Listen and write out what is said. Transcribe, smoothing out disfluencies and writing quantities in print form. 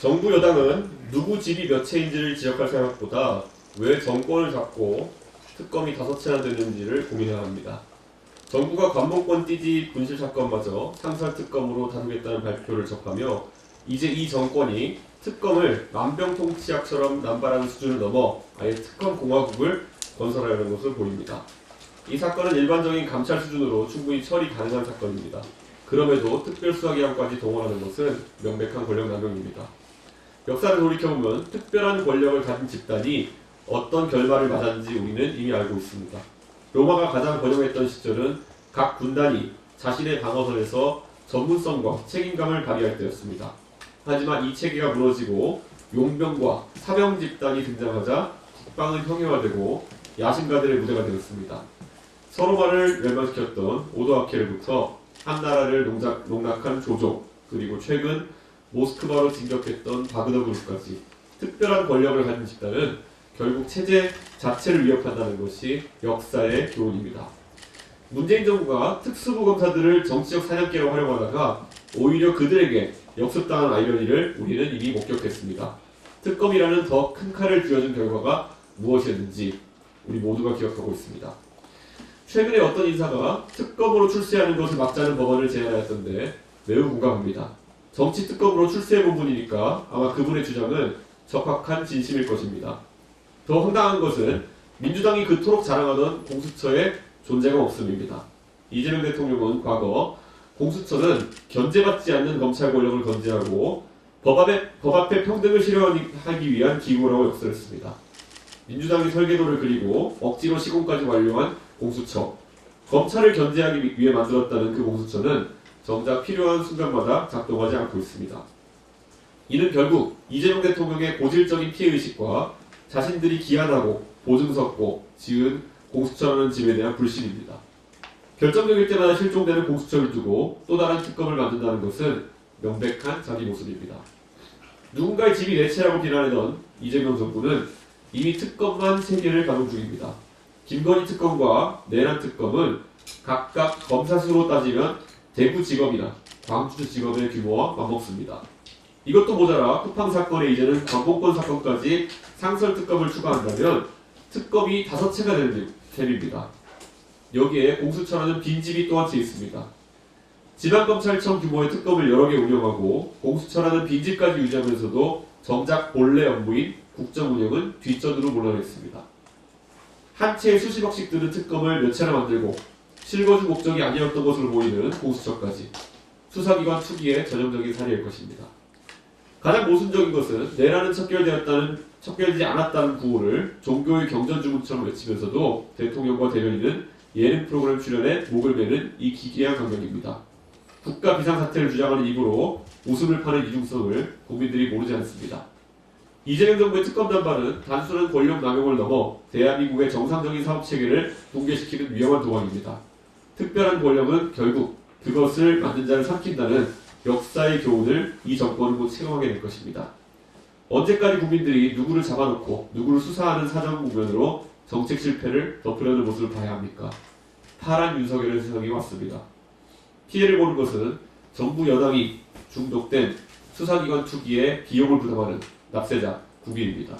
정부 여당은 누구 집이 몇 채인지를 지적할 생각보다 왜 정권을 잡고 특검이 5채나 되는지를 고민해야 합니다. 정부가 관봉권 띠지 분실 사건마저 상설특검으로 다루겠다는 발표를 접하며 이제 이 정권이 특검을 만병통치약처럼 남발하는 수준을 넘어 아예 특검공화국을 건설하려는 것으로 보입니다. 이 사건은 일반적인 감찰 수준으로 충분히 처리 가능한 사건입니다. 그럼에도 특별수사기관까지 동원하는 것은 명백한 권력 남용입니다. 역사를 돌이켜보면 특별한 권력을 가진 집단이 어떤 결말을 맞았는지 우리는 이미 알고 있습니다. 로마가 가장 번영했던 시절은 각 군단이 자신의 방어선에서 전문성과 책임감을 발휘할 때였습니다. 하지만 이 체계가 무너지고 용병과 사병 집단이 등장하자 국방은 형해화되고 야심가들의 무대가 되었습니다. 서로마를 멸망시켰던 오도아케르부터 한나라를 농락한 조조, 그리고 최근 모스크바로 진격했던 바그너 그룹까지 특별한 권력을 가진 집단은 결국 체제 자체를 위협한다는 것이 역사의 교훈입니다. 문재인 정부가 특수부 검사들을 정치적 사냥개로 활용하다가 오히려 그들에게 역습당한 아이러니를 우리는 이미 목격했습니다. 특검이라는 더 큰 칼을 쥐어준 결과가 무엇이었는지 우리 모두가 기억하고 있습니다. 최근에 어떤 인사가 특검으로 출세하는 것을 막자는 법안을 제안하였던데 매우 공감합니다. 정치 특검으로 출세해본 분이니까 아마 그분의 주장은 적확한 진심일 것입니다. 더 황당한 것은 민주당이 그토록 자랑하던 공수처의 존재가 없음입니다. 이재명 대통령은 과거 공수처는 견제받지 않는 검찰 권력을 건재하고 법 앞에 평등을 실현하기 위한 기구라고 역설했습니다. 민주당이 설계도를 그리고 억지로 시공까지 완료한 공수처, 검찰을 견제하기 위해 만들었다는 그 공수처는 정작 필요한 순간마다 작동하지 않고 있습니다. 이는 결국 이재명 대통령의 고질적인 피해의식과 자신들이 기한하고 보증섰고 지은 공수처라는 집에 대한 불신입니다. 결정적일 때마다 실종되는 공수처를 두고 또 다른 특검을 만든다는 것은 명백한 자기 모습입니다. 누군가의 집이 내 채라고 비난하던 이재명 정부는 이미 특검만 3개를 가동 중입니다. 김건희 특검과 내란 특검은 각각 검사 수로 따지면 대구지검이나 광주지검의 규모와 맞먹습니다. 이것도 모자라 쿠팡 사건에 이제는 관봉권 사건까지 상설특검을 추가한다면 특검이 5채가 되는 셈입니다. 여기에 공수처라는 빈집이 또 한 채 있습니다. 지방검찰청 규모의 특검을 여러 개 운영하고 공수처라는 빈집까지 유지하면서도 정작 본래 업무인 국정운영은 뒷전으로 몰아냈습니다. 한 채에 수십억씩 드는 특검을 몇 채나 만들고 실거주 목적이 아니었던 것으로 보이는 공수처까지 수사기관 투기의 전형적인 사례일 것입니다. 가장 모순적인 것은 내란은 척결되지 않았다는 구호를 종교의 경전주문처럼 외치면서도 대통령과 대변인은 예능 프로그램 출연에 목을 매는 이 기괴한 강경입니다. 국가 비상사태를 주장하는 입으로 웃음을 파는 이중성을 국민들이 모르지 않습니다. 이재명 정부의 특검 단발은 단순한 권력 남용을 넘어 대한민국의 정상적인 사업체계를 붕괴시키는 위험한 도박입니다. 특별한 권력은 결국 그것을 만든 자를 삼킨다는 역사의 교훈을 이 정권은 곧 체험하게 될 것입니다. 언제까지 국민들이 누구를 잡아놓고 누구를 수사하는 사정 국면으로 정책 실패를 덮으려는 모습을 봐야 합니까? 파란 윤석열의 세상이 왔습니다. 피해를 보는 것은 정부 여당이 중독된 수사기관 투기에 비용을 부담하는 납세자 국민입니다.